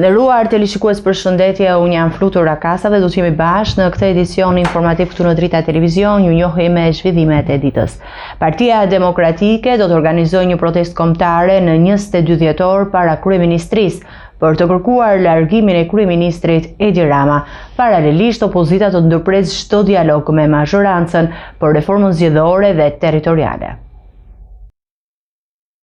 Të nderuar teleshikues, përshëndetje, unë jam Flutur Rakasave, do të jemi bashkë në këtë edicion informativ këtu në Drita Televizion, ju njohë me zhvillimet e ditës. Partia Demokratike do të organizojë një protestë kombëtare në 22 dhjetor para kryeministrisë për të kërkuar largimin e kryeministrit Edi Rama. Paralelisht, opozita do të ndërpresë çdo dialog me mazhorancën për reformën zgjedhore dhe territoriale.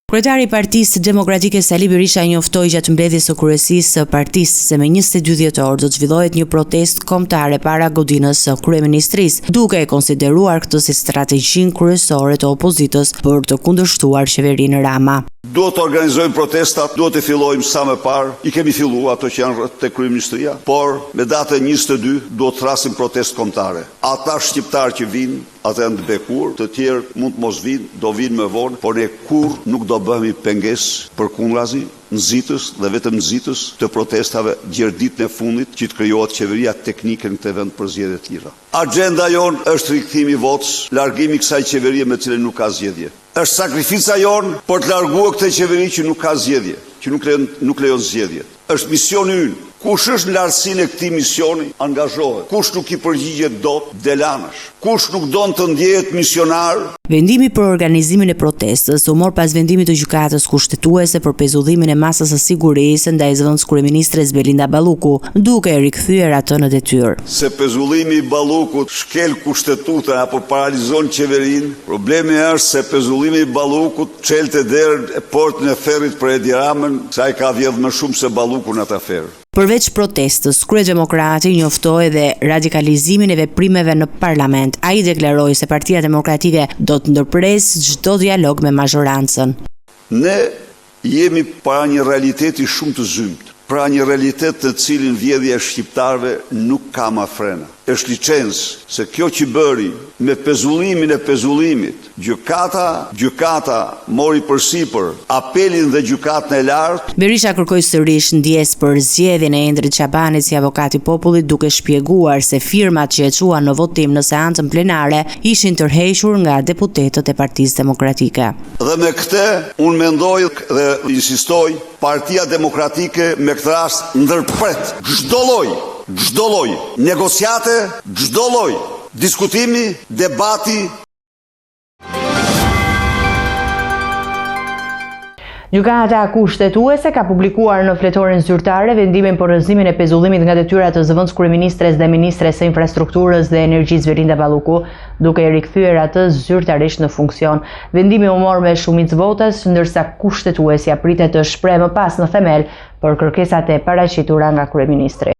Kryetari i Partisë Demokratike Sali Berisha njoftoi gjatë mbledhjes së kryesisë së partisë se me 22 dhjetor do të zhvillohet një protestë kombëtare para godinës së kryeministrisë, duke e konsideruar këtë si strategjinë kryesore të opozitës për të kundërshtuar qeverinë Rama. Do të organizojmë protestat, do të fillojmë sa më parë, i kemi filluar ato që janë te kryeministria, por me datën 22 do të thrasim protestë kombëtare. Ata shqiptarë që vinë, ata janë të bekur, të tjerë mund të mos vinë, do vinë më vonë, por ne kur nuk do bëhemi pengesë përkundrazi, nxitës dhe vetëm nxitës të protestave gjatë ditën e fundit që të krijohet qeveria teknike në këtë vend për zgjedhje të tilla. Agenda jon është rikthimi i votës, largimi i kësaj qeverie me të cilën nuk ka zgjedhje. Është sakrifica jon për të larguar këtë qeveri që nuk ka zgjedhje, që nuk lejon zgjedhje. Është misioni ynë. Kush është në lartësinë e këtij misioni, angazhohet. Kush nuk i përgjigjet dot, delanësh. Kush nuk don të ndjehet misionar. Vendimi për organizimin e protestës u mor pas vendimit të gjykatës kushtetuese për pezullimin e masës së sigurisë ndaj zëvendës kryeministres Belinda Balluku, duke e rikthyer atë në detyrë. Se pezullimi i Ballukut shkel kushtetutën apo paralizon qeverinë, problemi është se pezullimi i Ballukut çelte derën e portën e ferrit për Edi Ramën, sa ai ka vjedhur më shumë se Balluku në atë aferë. Përveç protestës, Kryedemokrati njoftoi edhe radikalizimin e veprimeve në parlament. Ai deklaroi se Partia Demokratike do të ndërpresë çdo dialog me mazhorancën. Ne jemi para një realiteti shumë të zymt, pra një realitet të cilin vjedhja e shqiptarëve nuk ka më frena. Është licencë se kjo që bëri me pezullimin e pezullimit, gjykata mori përsipër apelin dhe gjykatën e lartë. Berisha kërkoi sërish ndjesë për zgjedhjen e Endrit Çabanit si avokat i popullit, duke shpjeguar se firmat që e çuan në votim në seancën plenare ishin tërhequr nga deputetët e Partisë Demokratike. Dhe me këtë unë mendoj dhe insistoj, Partia Demokratike me këtë rast ndërpret çdo lloj negociate, çdo lloj diskutimi, debati. Gjykata kushtetuese ka publikuar në fletoren zyrtare vendimin për rrëzimin e pezullimit nga detyrat të zëvendës kryeministres dhe ministres së infrastrukturës dhe energjisë Belinda Balluku, duke i rikthyer atë zyrtarisht në funksion. Vendimi u mor me shumicë votës, ndërsa kushtetuesja pritet të shprehë më pas në themel për kërkesat e paraqitura nga kryeministri.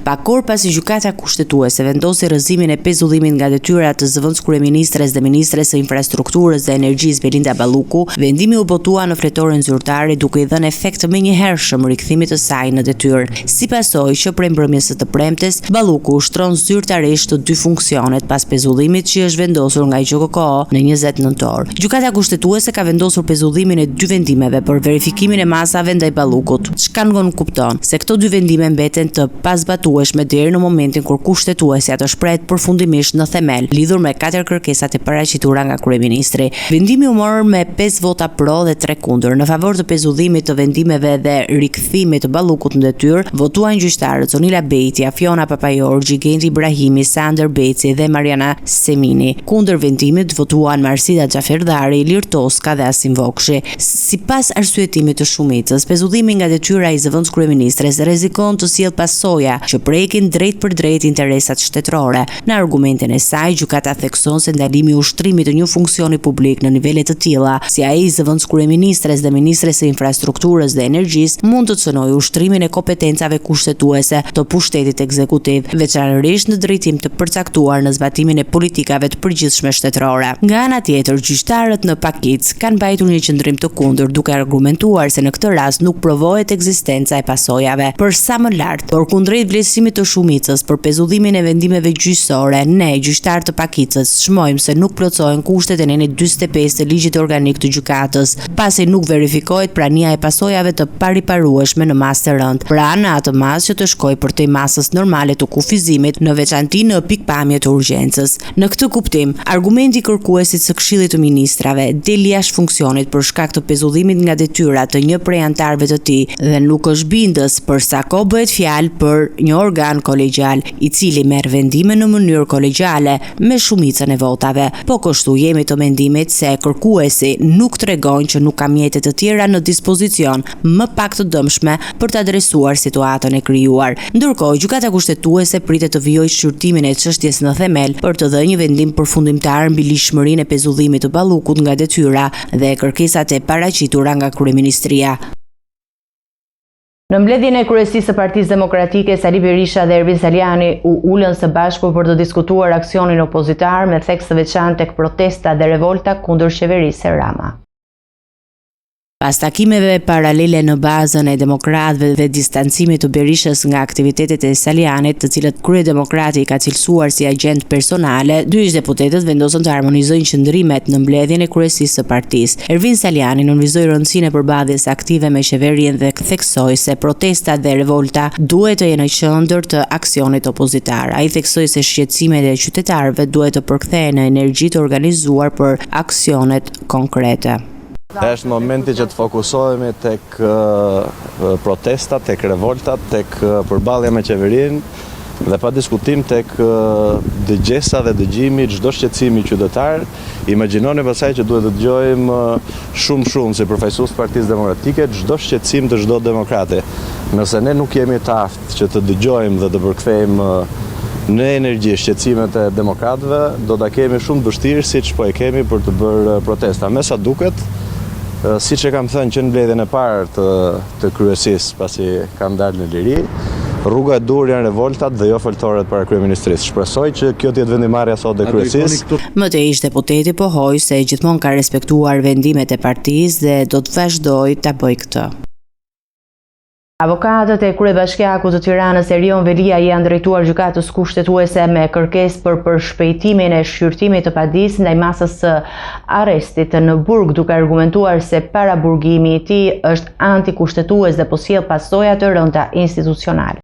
Pakor pasi gjykata kushtetuese vendosi rrëzimin e pezullimit nga detyrat të zëvendës kryeministres dhe ministres së infrastrukturës dhe energjisë Belinda Balluku, vendimi u botua në fletoren zyrtare duke i dhënë efekt të menjëhershëm rikthimit të saj në detyrë. Si pasojë që prej mbrëmjes së të premtes, Balluku ushtron zyrtarisht të dy funksionet pas pezullimit që është vendosur nga GJKO në 20 nëntor. Gjykata kushtetuese ka vendosur pezullimin e dy vendimeve për verifikimin e masave ndaj Ballukut. Çka nuk kupton se këto dy vendime mbeten të pazbatueshme deri në momentin kur kushtetuesja të shprehet përfundimisht në themel, lidhur me 4 kërkesat e paraqitura nga kryeministri. Vendimi u mor me 5 vota pro dhe 3 kundër. Në favor të pezullimit të vendimeve dhe rikthimit të Ballukut në detyrë, votuan gjyqtarët Zonila Bejtia, Fiona Papajorgji, Gendi Ibrahimi, Sander Beci dhe Mariana Semini. Kundër vendimit votuan Marsida Xhaferdari, Ilir Toska dhe Asim Vokshi. Sipas arsyetimit të shumicës, pezullimi nga detyra i zëvendës kryeministres rrezikon të sjellë pasoja që prekin drejt për drejt interesat shtetërore. Në argumentin e saj, gjykata thekson se ndalimi i ushtrimit të një funksioni publik në nivele të tilla, si ai i zëvendës kryeministres dhe ministres së infrastrukturës dhe energjisë, mund të cënojë ushtrimin e kompetencave kushtetuese të pushtetit ekzekutiv, veçanërisht në drejtim të përcaktuar në zbatimin e politikave të përgjithshme shtetërore. Nga ana tjetër, gjyqtarët në Pakic kanë mbajtur një qendrim të kundërt, duke argumentuar se në këtë rast nuk provohet ekzistenca e pasojave për sa më lart, por kundrejt vlesë kërcënimit të shumicës për pezullimin e vendimeve gjyqësore, ne, gjyqtarë të pakicës, shmojmë se nuk plotësohen kushtet e nenit 45 të ligjit organik të gjykatës, pasi nuk verifikohet prania e pasojave të pariparueshme në masë të rënd. Pra në atë masë që të shkoj për të masës normale të kufizimit, në veçanti në pikpamje të urgjencës. Në këtë kuptim, argumenti kërkuesit së Këshillit të Ministrave del jashtë funksionit për shkak të pezullimit nga detyra të një prej anëtarëve të tij dhe nuk është bindës për sa kohë bëhet fjalë për një organ kolegjial i cili merr vendime në mënyrë kolegjiale me shumicën e votave. Po kështu jemi të mendimit se kërkuesi nuk tregon që nuk ka mjete të tjera në dispozicion më pak të dëmshme për të adresuar situatën e krijuar. Ndërkohë, gjykata kushtetuese pritet të vijojë shqyrtimin e çështjes në themel për të dhënë një vendim përfundimtar mbi ligjshmërinë e pezullimit të Ballukut nga detyra dhe kërkesat e paraqitura nga kryeministria. Në mbledhjen e kryesisë së Partisë Demokratike, Sali Berisha dhe Ervin Saliani u ulën së bashku për të diskutuar aksionin opozitar me theks të veçantë tek protesta dhe revolta kundër qeverisë Rama. Pas takimeve paralele në bazën e demokratëve dhe distancimit të Berishës nga aktivitetet e Salianit, të cilët kryedemokrati ka cilësuar si agent personale, dy deputetët vendosën të harmonizojnë qëndrimet në mbledhjen e kryesisë së partisë. Ervin Saliani nënvizoi rëndësinë e përballjes aktive me qeverin dhe theksoi se protestat dhe revolta duhet të jenë në qendër të aksionit opozitar. Ai theksoi se shqetësimet e qytetarëve duhet të përkthehen në energji të organizuar për aksionet konkrete. Është momenti që të fokusohemi tek protestat, tek revoltat, tek përballja me qeverinë dhe pa diskutim tek dëgjesa dhe dëgjimi çdo shqetësimi qytetar. Imagjinoni pasaj që duhet të dëgjojmë shumë si përfaqësues të Partisë Demokratike çdo shqetësim të çdo demokrati. Nëse ne nuk jemi të aftë që të dëgjojmë dhe të përkthejmë në energji shqetësimet e demokratëve, do ta kemi shumë vështirë siç po e kemi për të bërë protesta. Me sa duket, siç e kam thënë që në mbledhjen e parë të kryesisë, pasi kam dalë në liri, rruga e dur janë revoltat dhe jo foltoret para kryeministrisë. Shpresoj që kjo të jetë vendimarrja sot e kryesisë. Mëtej deputeti pohoi se gjithmonë ka respektuar vendimet e partisë dhe do të vazhdojë ta bëjë këtë. Avokatët e kryebashkiakut të Tiranës Erion Velia janë drejtuar gjykatës kushtetuese me kërkesë për përshpejtimin e shqyrtimit të padisë ndaj masës së arrestit në burg, duke argumentuar se paraburgimi i tij është antikushtetues dhe po sjell pasoja të rënda institucionale.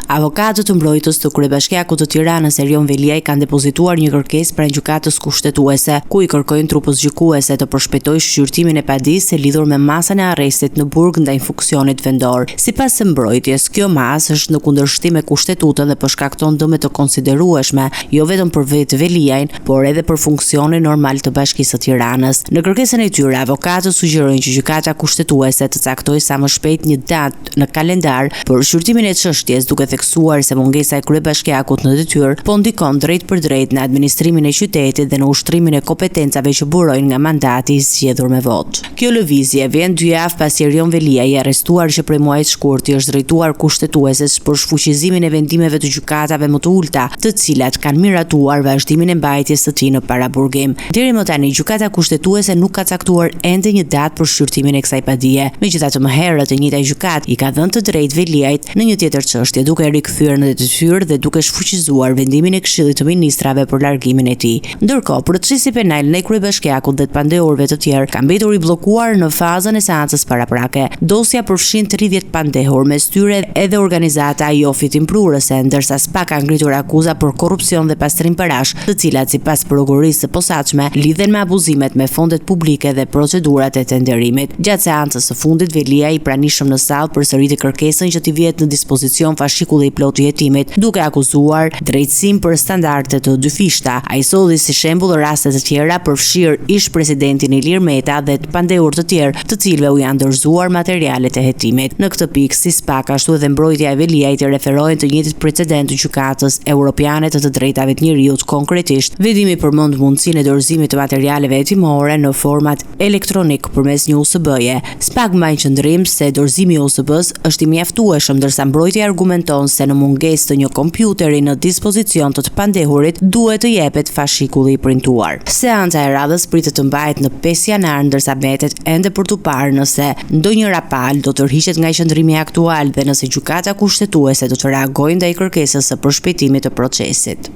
Avokatët të mbrojtës të kryebashkiakut të Tiranës Erion Velia kanë depozituar një kërkesë pranë gjykatës kushtetuese, ku i kërkojnë trupës gjykuese të përshpejtojë shqyrtimin e padisë lidhur me masën e arrestit në burg ndaj funksionit vendor. Sipas së mbrojtjes, kjo masë është në kundërshtim me kushtetutën dhe shkakton dëme të konsiderueshme, jo vetëm për vetë Veliajin, por edhe për funksionin normal të Bashkisë së Tiranës. Në kërkesën e tyre, avokatët sugjerojnë që gjykata kushtetuese të caktojë sa më shpejt një datë në kalendar për shqyrtimin e çështjes, duke theksuar se mungesa e kryebashkiakut në detyrë po ndikon drejt për drejt në administrimin e qytetit dhe në ushtrimin e kompetencave që burojnë nga mandati i zgjedhur me votë. Kjo lëvizje vjen 2 javë pasi Erion Velia i arrestuar që prej muajit shkurti është drejtuar kushtetueses për shfuqizimin e vendimeve të gjykatave më të ulta, të cilat kanë miratuar vazhdimin e mbajtjes së tij në paraburgim. Deri më tani gjykata kushtetuese nuk ka caktuar ende një datë për shqyrtimin e kësaj padie. Megjithatë, më herët e njëjta gjykatë i ka dhënë të drejtë Veliajt në një tjetër çështje, duke rikthyer në detyrë dhe duke shfuqizuar vendimin e Këshillit të Ministrave për largimin e tij. Ndërkohë, procesi penal ndaj kryebashkiakut dhe të pandehurëve të tjerë ka mbetur i bllokuar në fazën e seancës paraprake. Dosja përfshin 30 pandehur, mes tyre edhe organizata jo fitimprurëse, ndërsa SPA ka ngritur akuza për korrupsion dhe pastrim parash, të cilat sipas prokurorisë së posaçme lidhen me abuzimet me fondet publike dhe procedurat e tenderimit. Gjatë seancës së fundit, Velia i pranishëm në sallë përsëriti kërkesën që t'i vihet në dispozicion fashikulli i plotë i jetimit, duke akuzuar drejtësim për standarde të dyfishta. Ai solli si shembull raste të tjera përfshir ish presidentin Ilir Meta dhe të pandehur të tjerë, të cilëve u janë dorëzuar materialet e hetimit. Në këtë pikë, si SPA, ashtu edhe mbrojtja e Veliajt referohen të njëjtit precedent të gjykatës europiane të drejtave të njerëzit. Konkretisht, vendimi përmend mundësinë e dorëzimit të materialeve hetimore në format elektronik përmes një USB-je. SPA mbajnë qëndrim se dorëzimi i USB-s është i mjaftueshëm, ndërsa mbrojtja argumenton pretendon se në mungesë të një kompjuteri në dispozicion të pandehurit duhet të jepet fashikulli i printuar. Seanca e radhës pritet të mbahet në 5 janar, ndërsa mbetet ende për të parë nëse ndonjë rapal do të tërhiqet nga qëndrimi aktual dhe nëse gjykata kushtetuese do të reagojë ndaj kërkesës së përshpejtimit të procesit.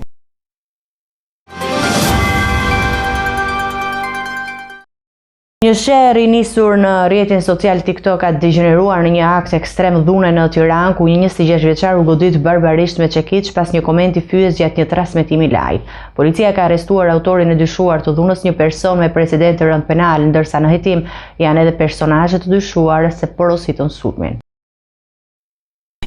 Një sher i nisur në rrjetin social TikTok ka degeneruar në një akt ekstrem dhune në Tiranë, ku një 26 vjeçar u godit barbarisht me çekiç pas një komenti fyes gjatë një transmetimi live. Policia ka arrestuar autorin e dyshuar të dhunës, një person me precedent të rënd penal, ndërsa në hetim janë edhe personazhe të dyshuar se porositën sulmin.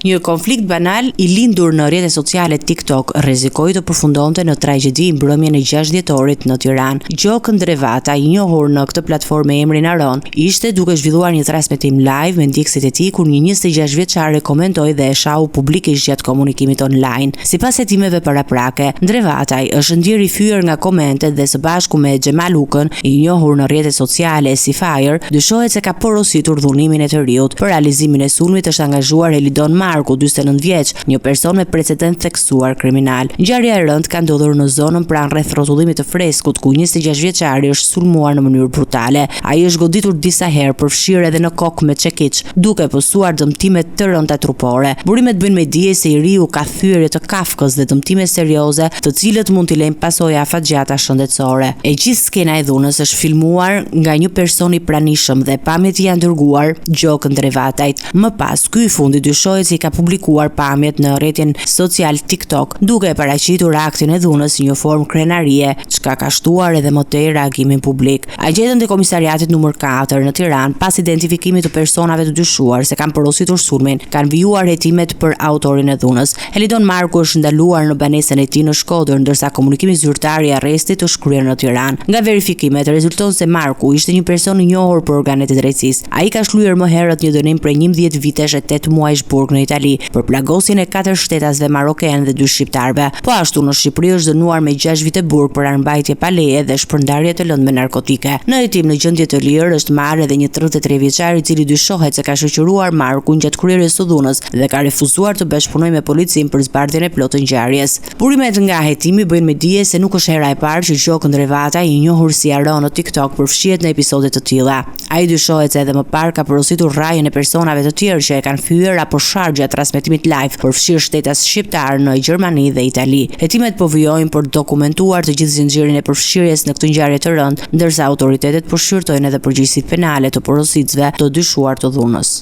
Një konflikt banal i lindur në rrjetet sociale TikTok rrezikoi të përfundonte në tragjedi mbrëmjen e 6 dhjetorit në Tiranë. Gjokë Ndrevata, i njohur në këtë platformë me emrin Aron, ishte duke zhvilluar një transmetim live me ndjekësit e tij kur një 26 vjeçare komentoi dhe e shahu publikisht gjatë komunikimit online. Sipas hetimeve paraprake, Ndrevataj është ndier i fyer nga komentet dhe së bashku me Xhemal Lukën, i njohur në rrjetet sociale si Fire, dyshohet se ka porositur dhunimin e të riut. Për realizimin e sulmit është angazhuar Elidon Marku, 49 vjeç, një person me precedent theksuar kriminal. Ngjarja e rëndë ka ndodhur në zonën pranë rreth rrotullimit të freskut, ku 26 vjeçari është sulmuar në mënyrë brutale. Ai është goditur disa herë, përfshirë edhe në kokë me çekiç, duke pësuar dëmtime të rënda trupore. Burimet bëjnë me dije se i riu ka thyerje të kafkës dhe dëmtime serioze, të cilët mund t'i lejnë pasoja afatgjata shëndetësore. E gjithë skena e dhunës është filmuar nga një person i pranishëm dhe pamjet janë dërguar Gjokë Ndrevatajt. Më pas, ky i fundi dyshohet se ka publikuar pamjet në rrjetin social TikTok, duke paraqitur aktin e dhunës si një formë krenarie, çka ka shtuar edhe më tej reagimin publik. Agentët e komisariatit numër 4 në Tiranë, pas identifikimit të personave të dyshuar se kanë porositur sulmin, kanë vijuar hetimet për autorin e dhunës. Elidon Marku është ndaluar në banesën e tij në Shkodër, ndërsa komunikimi zyrtar i arrestit është kryer në Tiranë. Nga verifikimet rezulton se Marku ishte një person i njohur për organet e drejtësisë. Ai ka shluyer më herët një dënim prej 11 vitesh e 8 muajsh burg në Itali për plagosjen e 4 shtetasve maroken dhe 2 shqiptarëve. Po ashtu në Shqipëri është dënuar me 6 vite burg për armbajtje pa leje dhe shpërndarje të lëndë me narkotike. Në hetim në gjendje të lirë është marrë edhe një 33 vjeçar i cili dyshohet se ka shoqëruar Markun gjatë kryerjes së dhunës dhe ka refuzuar të bashkëpunojë me policinë për zbardhjen e plotë të ngjarjes. Burimet nga hetimi bëjnë me dije se nuk është hera e parë që Gjokë Ndrevata, i njohur si Aron në TikTok, përfshihet në episode të tilla. Ai dyshohet se edhe më parë ka porositur rrajën e personave të tjerë që e kanë fyer apo sharë gjatë transmetimit live, përfshirë shtetas shqiptar në Gjermani dhe Itali. Hetimet po vijojnë për dokumentuar të gjithë zinxhirin e përfshirjes në këtë ngjarje të rëndë, ndërsa autoritetet po shqyrtojnë edhe përgjegjësitë penale të porositësve të dyshuar të dhunës.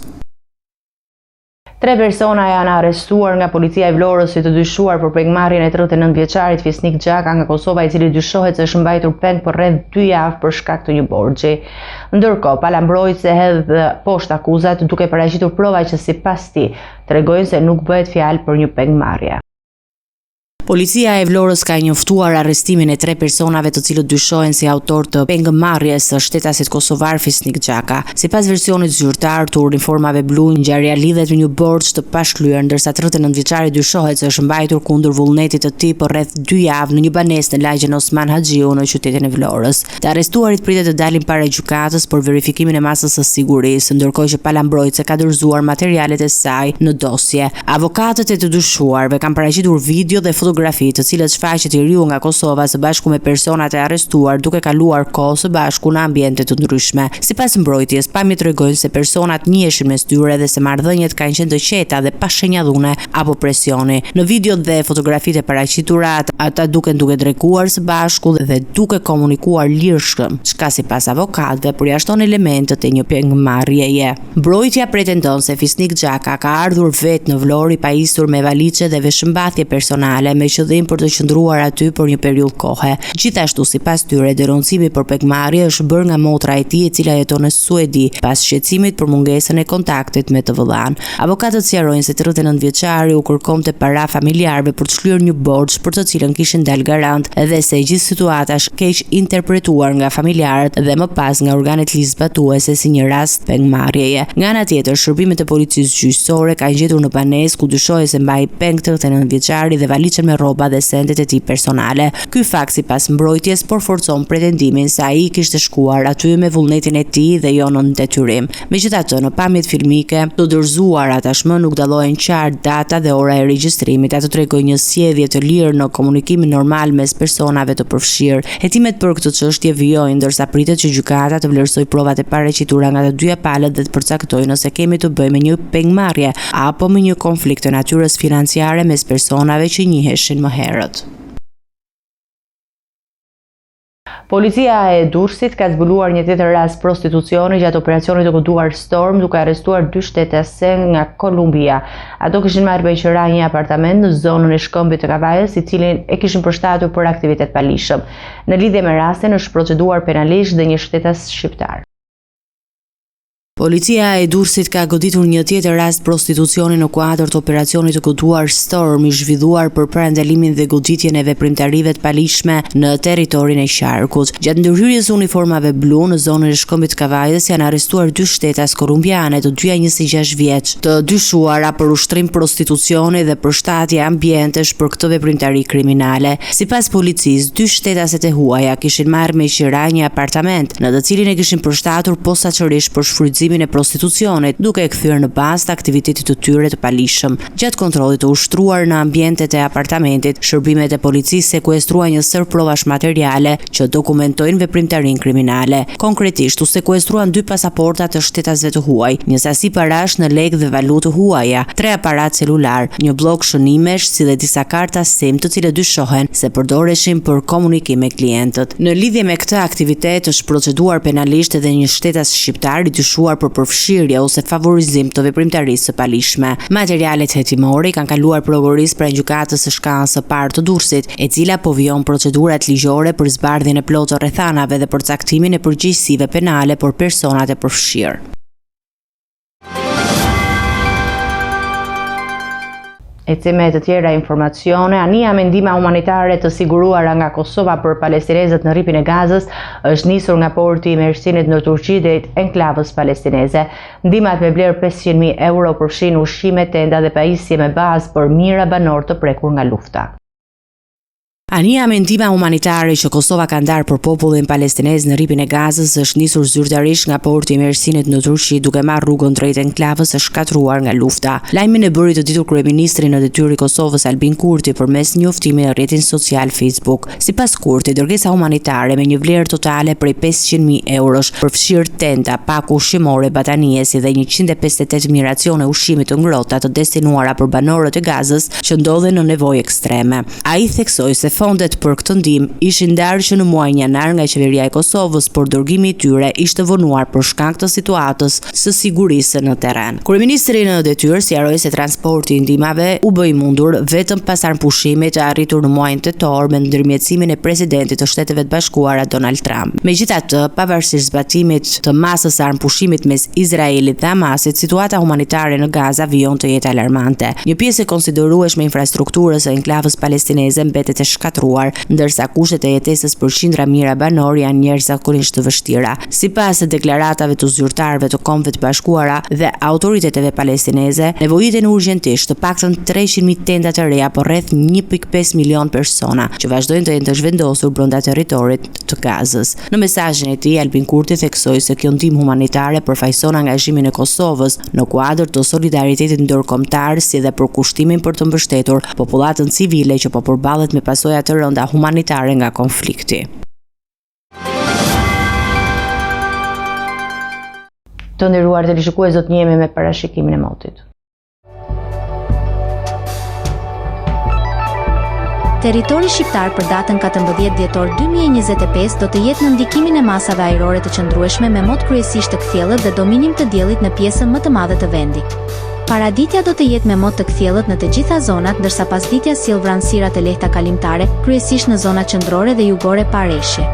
3 persona janë arrestuar nga policia e Vlorës si të dyshuar për pengmarrjen e 39 vjeçarit Fisnik Xhaka nga Kosova, i cili dyshohet se është mbajtur peng për rreth 2 javë për shkak të një borxhi. Ndërkohë, palambrojtësi hedh poshtë akuzat duke paraqitur prova që sipas tij tregojnë se nuk bëhet fjalë për një pengmarrje. Policia e Vlorës ka njoftuar arrestimin e 3 personave të cilët dyshohen si autor të pengëmarrjes së shtetasit kosovar Fisnik Xhaka. Sipas versionit zyrtar të uniformave blu, ngjarja lidhet me një borxh të pashkryer, ndërsa 39 vjeçari dyshohet se është mbajtur kundër vullnetit të tij për rreth 2 javë në një banesë në lagjen Osman Haxhiu në qytetin e Vlorës. Të arrestuarit pritet të dalin para gjykatës për verifikimin e masës së sigurisë, ndërkohë që palambrojtësi ka dorëzuar materialet e saj në dosje. Avokatët e të dyshuarve kanë paraqitur video dhe fotografi të cilët shfaqet i riu nga Kosova së bashku me personat e arrestuar duke kaluar kohë së bashku në ambiente të ndryshme. Sipas mbrojtjes, pamjet tregojnë se personat njiheshin mes tyre dhe se marrëdhëniet kanë qenë të qeta dhe pa shenja dhune apo presioni. Në video dhe fotografitë e paraqitura, ata duken duke drekkuar së bashku dhe duke komunikuar lirshëm, çka sipas avokatëve përjashton elementët e një pengëmarrjeje. Mbrojtja pretendon se Fisnik Xhaka ka ardhur vetë në Vlorë i pajisur me valiçe dhe veshëmbathje personale me qëllim për të qëndruar aty për një periudhë kohe. Gjithashtu, sipas tyre, denoncimi për pengëmarrje është bërë nga motra e tij, e cila jeton në Suedi, pas shqetësimit për mungesën e kontaktit me të vëllain. Avokatët sqarojnë se 39 vjeçari u kërkonte para familjarëve për të shlyer një borxh për të cilën kishin dalë garant, dhe se gjithë situata është keq interpretuar nga familjarët dhe më pas nga organet ligjzbatuese si një rast pengëmarrjeje. Nga ana tjetër, shërbimet e policisë gjyqësore kanë gjetur në banesë ku dyshohet se mbaj peng 39 vjeçari dhe valiçën me me rroba dhe sendet e tij personale. Ky fakt sipas mbrojtjes forcon pretendimin se ai kishte shkuar aty me vullnetin e tij dhe jo në detyrim. Megjithatë, në pamjet filmike të dorëzuara tashmë nuk dallohen qartë data dhe ora e regjistrimit. Ato tregojnë një sjellje të lirë në komunikim normal mes personave të përfshirë. Hetimet për këtë çështje vijojnë ndërsa pritet që gjykata të vlerësojë provat e paraqitura nga të dyja palët dhe të përcaktojë nëse kemi të bëjmë me një pengmarrje apo me një konflikt të natyrës financiare mes personave që njiheshin më herët. Policia e Durrësit ka zbuluar një tjetër rast prostitucioni gjatë operacionit të koduar Storm, duke arrestuar 2 shtetëse nga Kolumbia. Ato kishin marrë me qira një apartament në zonën e Shkëmbit të Kavajës, i cilin e kishin përshtatur për aktivitet palishëm. Në lidhje me rastin është proceduar penalisht dhe një shtetas shqiptar. Policia e Durrësit ka goditur një tjetër rast prostitucioni në kuadër të operacionit të koduar Storm, i zhvilluar për parandalimin dhe goditjen e veprimtarive të palishme në territorin e qarkut. Gjatë ndërhyrjes së uniformave blu në zonën e Shkëmbit të Kavajës janë arrestuar 2 shtetas kolumbiane, të dyja 26 vjeç, të dyshuara për ushtrim prostitucioni dhe përshtatje ambientesh për këtë veprimtari kriminale. Sipas policisë, 2 shtetaset e huaja kishin marrë me qira një apartament, në të cilin e kishin përshtatur posaçërisht për shfrytëzimin e prostitucionit, duke e kthyer në bazë të aktivitetit të tyre të palishëm. Gjatë kontrollit të ushtruar në ambientet e apartamentit, shërbimet e policisë sekuestruan një sër provash materiale që dokumentojnë veprimtarinë kriminale. Konkretisht, u sekuestruan 2 pasaporta të shtetasve të huaj, një sasi parash në lekë dhe valutë huaja, 3 aparat celular, një blok shënimesh, si dhe disa karta SIM, të cilët dyshohen se përdoreshin për komunikim me klientët. Në lidhje me këtë aktivitet është proceduar penalisht edhe një shtetas shqiptar i dyshuar për përfshirje ose favorizim të veprimtarisë së palishme. Materialet hetimore kanë kaluar prokurisë pranë gjykatës së shkallës së parë të Durrësit, e cila po vijon procedurat ligjore për zbardhjen e plotë të rrethanave dhe përcaktimin e përgjegjësive penale për personat e përfshirë. Ecime të tjera informacione, anija me ndihma humanitare të siguruara nga Kosova për palestinezët në rripin e Gazës është nisur nga porti i Mersinit në Turqi drejt enklavës palestineze. Ndihmat me vlerë 500.000 euro përfshin ushqime, tenda dhe pajisje me bazë për mijëra banor të prekur nga lufta. Anija me ndihma humanitare që Kosova ka ndarë për popullin palestinez në rripin e Gazës është nisur zyrtarisht nga porti i Mersinit në Turqi, duke marrë rrugën drejt enklavës së shkatruar nga lufta. Lajmin e bëri të ditur kryeministri në detyrë i Kosovës Albin Kurti përmes një uftimi në rrjetin social Facebook. Sipas Kurti, dërgesa humanitare me një vlerë totale prej 500.000 eurosh përfshir tenda, pak ushqimore, batanie si dhe 158 racione ushqimi të ngrohta të destinuara për banorët e Gazës që ndodhen në nevojë ekstreme. Ai theksoi se fondet për këtë ndihmë ishin ndarë që në muajin janar nga qeveria e Kosovës, por dërgimi i tyre ishte vonuar për shkak të situatës së sigurisë në terren. Kryeministri në detyrë sqaroi se transporti i ndihmave u bë i mundur vetëm pas pushimit të arritur në muajin tetor me ndërmjetësimin e presidentit të Shteteve të Bashkuara Donald Trump. Megjithatë, pavarësisht zbatimit të masës së pushimit mes Izraelit dhe Hamasit, situata humanitare në Gaza vijon të jetë alarmante. Një pjesë e konsiderueshme e infrastrukturës së enklavës palestineze mbetet e ndërsa kushtet e jetesës për qindra mijëra banor janë njerëzisht të vështira. Sipas deklaratave të zyrtarëve të Kombeve të Bashkuara dhe autoriteteve palestineze, nevojiten urgjentisht të paktën 300.000 tenda të reja për rreth 1.5 milion persona që vazhdojnë të jenë të zhvendosur brenda territorit të Gazës. Në mesazhin e tij, Albin Kurti theksoi se kjo ndihmë humanitare përfaqëson angazhimin e Kosovës në kuadër të solidaritetit ndërkombëtar, si dhe për kushtimin për të mbështetur popullatën civile që po përballet me pasojat të rënda humanitare nga konflikti. Të nderuar televizionistë, do të jemi me parashikimin e motit. Territori shqiptar për datën 14 dhjetor 2025 do të jetë në ndikimin e masave ajrore të qëndrueshme me mot kryesisht të kthjellët dhe dominim të diellit në pjesën më të madhe të vendit. Paraditja do të jetë me mot të kthjellët në të gjitha zonat, ndërsa pasditja sjell vranësirat e lehta kalimtare, kryesisht në zonat qendrore dhe jugore pa reshje.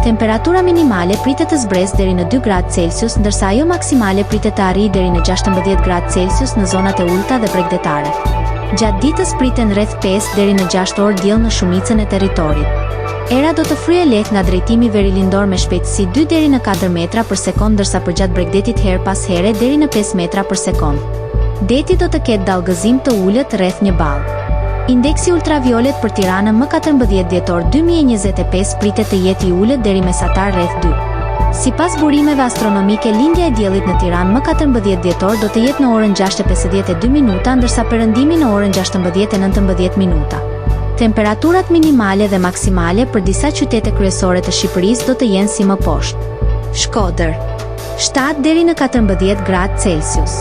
Temperatura minimale pritet të zbresë deri në 2 gradë Celsius, ndërsa ajo maksimale pritet të arrijë deri në 16 gradë Celsius në zonat e ulta dhe bregdetare. Gjatë ditës priten rreth 5 deri në 6 orë diell në shumicën e territorit. Era do të fryejë lehtë nga drejtimi verilindor me shpejtësi 2 deri në 4 metra për sekond, ndërsa përgjatë bregdetit her pas here deri në 5 metra për sekond. Deti do të ketë dallgëzim të ulët rreth 1 ball. Indeksi ultraviolet për Tiranën më 14 dhjetor 2025 pritet të jetë I ulët deri mesatar rreth 2. Sipas burimeve astronomike, lindja e diellit në Tiranë më 14 dhjetor do të jetë në orën 6:52 minuta, ndërsa perëndimi në orën 16:19 minuta. Temperaturat minimale dhe maksimale për disa qytete kryesore të Shqipërisë do të jenë si më poshtë. Shkodër 7 deri në 14 gradë Celsius.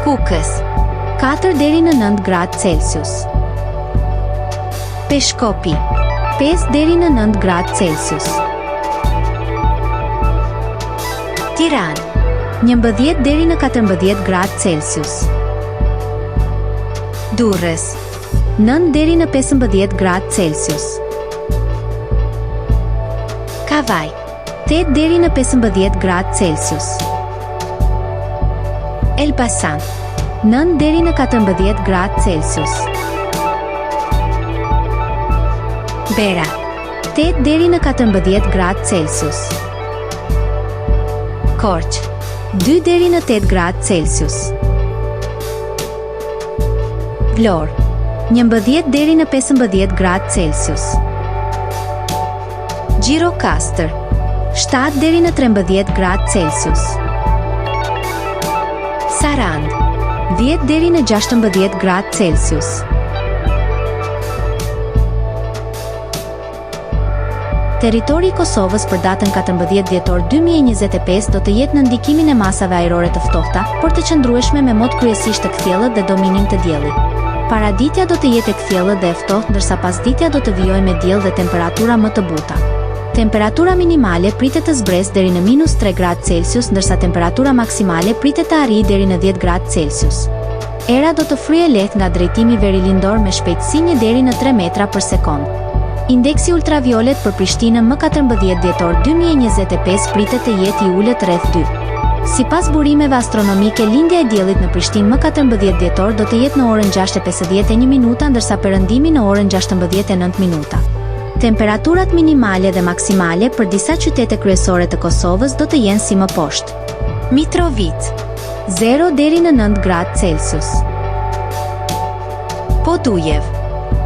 Kukës 4 deri në 9 gradë Celsius. Peshkopi 5 deri në 9 gradë Celsius. Tiranë 11 deri në 14 gradë Celsius. Durrës 9 deri në 15 gradë Celsius. Kavaj 8 deri në 15 gradë Celsius. Elbasan 9 deri në 14 gradë Celsius. Bera 8 deri në 14 gradë Celsius. Korçë 2 deri në 8 gradë Celsius. Vlorë 11 deri në 15 gradë Celsius. Gjirokastër 7 deri në 13 gradë Celsius. Sarand 10 deri në 16 gradë Celsius. Territori I Kosovës për datën 14 dhjetor 2025 do të jetë në ndikimin e masave ajrore të ftohta, por të qëndrueshme me mod kryesisht të kthjellët dhe dominim të diellit. Paraditja do të jetë e kthjellët dhe e ftohtë, ndërsa pasditja do të vijojë me diell dhe temperatura më të buta. Temperatura minimale pritet të zbresë deri në -3 gradë Celsius, ndërsa temperatura maksimale pritet të arrijë deri në 10 gradë Celsius. Era do të fryejë lehtë nga drejtimi verilindor me shpejtësi 1 deri në 3 metra për sekond. Indeksi ultraviolet për Prishtinën më 14 dhjetor 2025 pritet të jetë I ulët rreth 2. Sipas burimeve astronomike, lindja e diellit në Prishtinë më 14 dhjetor do të jetë në orën 6:51 minuta, ndërsa perëndimi në orën 16:09 minuta. Temperaturat minimale dhe maksimale për disa qytete kryesore të Kosovës do të jenë si më poshtë. Mitrovica 0 deri në 9 gradë Celsius. Podujev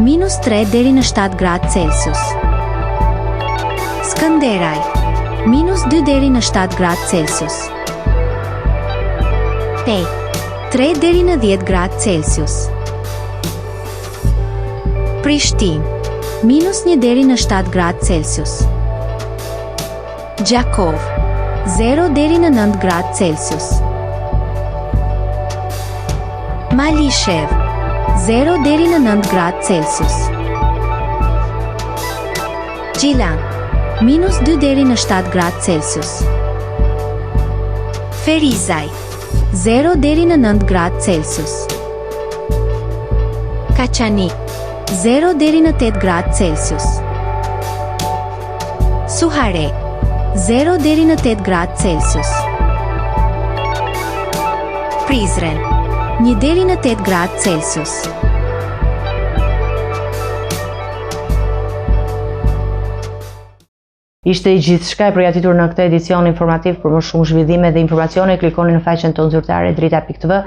-3 deri në 7 gradë Celsius. Skënderaj -2 deri në 7 gradë Celsius. Pej 3 deri në 10 gradë Celsius. Prishtinë -1 deri në 7 gradë Celsius. Gjakov 0 deri në 9 gradë Celsius. Malishev 0 deri në 9 gradë Celsius. Gjilan -2 deri në 7 gradë Celsius. Ferizaj 0 deri në 9 gradë Celsius. Kaçanik 0 deri në 8 gradë Celsius. Suhare 0 deri në 8 gradë Celsius. Prizren 1 deri në 8 gradë Celsius. Ishte I gjithçka e përgatitur në këtë edicion informativ. Për më shumë zhvillime dhe informacione, klikoni në faqen tonë zyrtare drita.tv.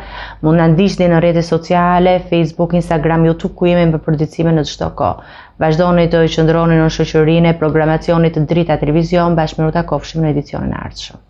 Mund na ndiqni në rrjetet sociale, Facebook, Instagram, YouTube, ku jemi me përditësime në çdo kohë. Vazhdoni të qëndroni në shoqërinë e programacionit të Drita Televizion. Bashkë me u takofshim në edicionin e ardhshëm.